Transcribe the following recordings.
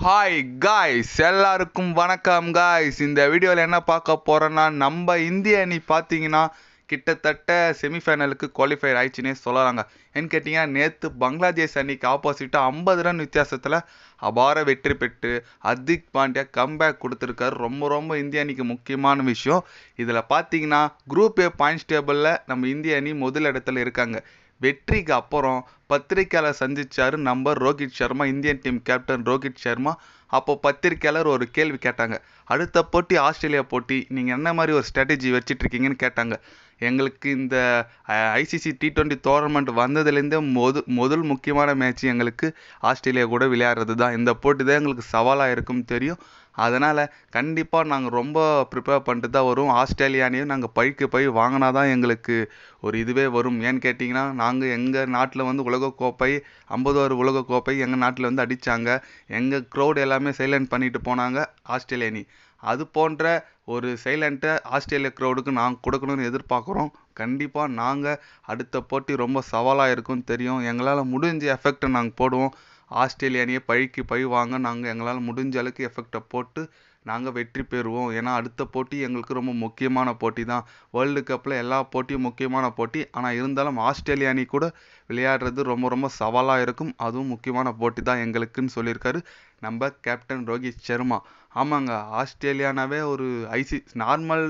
Hi guys, எல்லாருக்கும் வணக்கம் guys. இந்த வீடியோவில் என்ன பார்க்க போகிறோன்னா, நம்ம இந்திய அணி பார்த்தீங்கன்னா கிட்டத்தட்ட செமிஃபைனலுக்கு குவாலிஃபை ஆயிடுச்சுன்னே சொல்லலாங்க. ஏன்னு கேட்டிங்கன்னா, நேற்று பங்களாதேஷ் அணிக்கு ஆப்போசிட்டாக 50 ரன் வித்தியாசத்தில் அபார வெற்றி பெற்று ஹர்திக் பாண்டியா கம்பேக் கொடுத்துருக்காரு. ரொம்ப இந்திய அணிக்கு முக்கியமான விஷயம். இதில் பார்த்தீங்கன்னா குரூப் ஏ பாயிண்ட்ஸ் டேபிளில் நம்ம இந்திய அணி முதல் இடத்துல இருக்காங்க. வெற்றிக்கு அப்புறம் பத்திரிக்கையாளர் சந்திச்சாரு நம்ம Rohit Sharma, Indian team captain Rohit Sharma. அப்போ பத்திரிக்கையாளர் ஒரு கேள்வி கேட்டாங்க. அடுத்த போட்டி ஆஸ்திரேலியா போட்டி, நீங்கள் என்ன மாதிரி ஒரு ஸ்ட்ராட்டஜி வச்சிட்ருக்கீங்கன்னு கேட்டாங்க. எங்களுக்கு இந்த ஐசிசி T20 டோர்னமெண்ட் வந்ததுலேருந்தே முதல் முக்கியமான மேட்ச் எங்களுக்கு ஆஸ்திரேலியா கூட விளையாடுறது தான். இந்த போட்டி தான் எங்களுக்கு சவாலாக இருக்கும்னு தெரியும். அதனால் கண்டிப்பாக நாங்கள் ரொம்ப ப்ரிப்பேர் பண்ணிட்டு தான் வரும். ஆஸ்திரேலியானையும் நாங்கள் பழிக்கு பழி வாங்கினா தான் எங்களுக்கு ஒரு இதுவே வரும். ஏன்னு கேட்டிங்கன்னா, நாங்கள் எங்கள் நாட்டில் வந்து உலகக்கோப்பை 50வது உலகக்கோப்பை எங்கள் நாட்டில் வந்து அடித்தாங்க. எங்கள் க்ரௌட் எல்லாமே சைலண்ட் பண்ணிட்டு போனாங்க ஆஸ்திரேலிய அணி. அது போன்ற ஒரு சைலண்ட்டை ஆஸ்திரேலியா க்ரௌடுக்கு நாங்கள் கொடுக்கணும்னு எதிர்பார்க்குறோம். கண்டிப்பாக நாங்கள் அடுத்த போட்டி ரொம்ப சவாலாக இருக்கும்னு தெரியும். எங்களால் முடிஞ்ச எஃபெக்டை நாங்கள் போடுவோம். ஆஸ்திரேலிய அணியை பழிக்கு பழி வாங்க நாங்கள் எங்களால் முடிஞ்ச அளவுக்கு எஃபெக்டை போட்டு நாங்கள் வெற்றி பெறுவோம். ஏன்னா அடுத்த போட்டி எங்களுக்கு ரொம்ப முக்கியமான போட்டி தான். வேர்ல்டு கப்பில் எல்லா போட்டியும் முக்கியமான போட்டி. ஆனால் இருந்தாலும் ஆஸ்திரேலிய அணி கூட விளையாடுறது ரொம்ப சவாலாக இருக்கும். அதுவும் முக்கியமான போட்டி தான் எங்களுக்குன்னு சொல்லியிருக்காரு நம்ம கேப்டன் ரோஹித் சர்மா. ஆமாங்க, ஆஸ்திரேலியானாவே ஒரு நார்மல்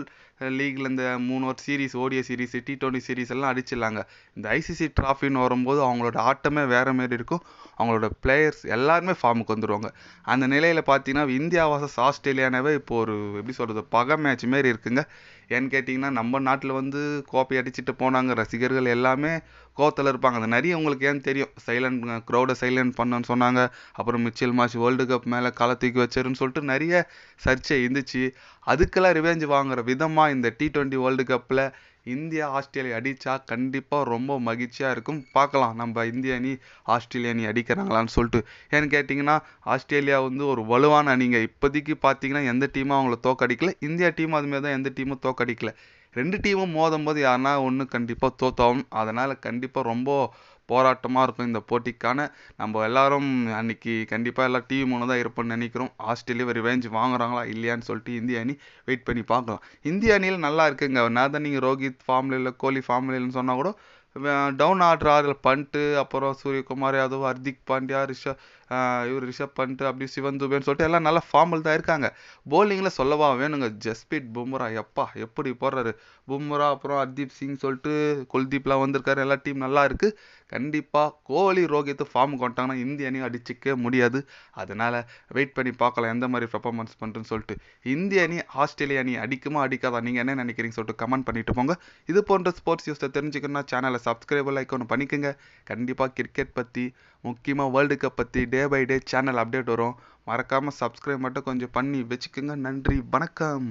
லீக்கில் இந்த 3 ஒரு series, ODI series, T20 series எல்லாம் அடிச்சிடலாங்க. இந்த ஐசிசி ட்ராஃபின்னு வரும்போது அவங்களோட ஆட்டமே வேறு மாரி இருக்கும். அவங்களோட பிளேயர்ஸ் எல்லாருமே ஃபார்முக்கு வந்துடுவாங்க. அந்த நிலையில் பார்த்தீங்கன்னா, இந்தியா வர்சஸ் ஆஸ்திரேலியானாவே இப்போ ஒரு எப்படி சொல்கிறது, பகை மேட்ச் மாரி இருக்குங்க. ஏன்னு கேட்டிங்கன்னா, நம்ம நாட்டில் வந்து கோப்பை அடிச்சுட்டு போனாங்க. ரசிகர்கள் எல்லாமே கோவத்தில் இருப்பாங்க. அந்த நிறைய உங்களுக்கு ஏன்னு தெரியும், க்ரௌடை சைலண்ட் பண்ணுன்னு சொன்னாங்க. அப்புறம் மிச்சல் மார்ஷ் வேர்ல்டு கப் மேலே காலை தூக்கி வச்சாருன்னு சொல்லிட்டு நிறைய சர்ச்சை இருந்துச்சு. அதுக்கெல்லாம் ரிவெஞ்ச் வாங்குற விதமாக இந்த T20 வேர்ல்டு கப்பில் இந்தியா ஆஸ்திரேலியா அடித்தா கண்டிப்பாக ரொம்ப மகிழ்ச்சியாக இருக்கும். பார்க்கலாம் நம்ம இந்திய அணி ஆஸ்திரேலிய அணி அடிக்கிறாங்களான்னு சொல்லிட்டு. ஏன்னு கேட்டிங்கன்னா, ஆஸ்திரேலியா வந்து ஒரு வலுவான அணிங்க. இப்போதைக்கு பார்த்தீங்கன்னா எந்த டீமும் அவங்கள தோக்கடிக்கல. இந்தியா டீம் அதுமாரி தான், எந்த டீமும் தோக்கடிக்கல. 2 டீமும் மோதும்போது யாருன்னா ஒன்று கண்டிப்பாக தோத்தாகும். அதனால் கண்டிப்பாக ரொம்ப போராட்டமாக இருக்கும் இந்த போட்டிக்கான. நம்ம எல்லாரும் அன்றைக்கி கண்டிப்பாக எல்லா டிவி மூலம் தான் இருப்போம்னு நினைக்கிறோம். ஆஸ்திரேலியா ரிவெஞ்ச் வாங்குறாங்களா இல்லையான்னு சொல்லிட்டு இந்திய அணி வெயிட் பண்ணி பார்க்கலாம். இந்திய அணியில் நல்லா இருக்குங்க. நான் தான் நீங்கள் ரோஹித் ஃபார்மில் இல்லை, கோலி ஃபார்மில் இல்லைன்னு சொன்னால் கூட டவுன் ஆர்டர் ஆடில் பண்ட்டு, அப்புறம் சூரியகுமார் யாதவ், ஹர்திக் பாண்டியா, ரிஷப் பண்ட், அப்படி சிவன் துபேன்னு சொல்லிட்டு எல்லாம் நல்ல ஃபார்மில் தான் இருக்காங்க. போலிங்கில் சொல்லவா வேணுங்க, ஜஸ்பீட் பும்ரா எப்பா எப்படி போடுறாரு. பும்ரா அப்புறம் ஹர்தீப் சிங் சொல்லிட்டு குல்தீப்லாம் வந்திருக்காரு. எல்லா டீம் நல்லா இருக்குது. கண்டிப்பாக கோலி ரோஹித் ஃபார்முக்கு வந்துட்டாங்கன்னா இந்திய அணி அடிச்சிக்க முடியாது. அதனால் வெயிட் பண்ணி பார்க்கலாம் எந்த மாதிரி பெர்ஃபார்மன்ஸ் பண்ணுறேன்னு சொல்லிட்டு. இந்திய அணி ஆஸ்திரேலிய அணி அடிக்குமா அடிக்காதா, நீங்கள் என்ன நினைக்கிறீங்க சொல்லிட்டு கமெண்ட் பண்ணிட்டு போங்க. இது போன்ற ஸ்போர்ட்ஸ் நியூஸை தெரிஞ்சுக்கணும்னா சேனலை சப்ஸ்கிரைப் லைக் ஒன்று பண்ணிக்கோங்க. கண்டிப்பாக கிரிக்கெட் பற்றி, முக்கியமாக வேர்ல்டு கப் பற்றி day by day channel update வரும். மறக்காமல் சப்ஸ்கிரைப் மட்டும் கொஞ்சம் பண்ணி வச்சுக்கோங்க. நன்றி, வணக்கம்.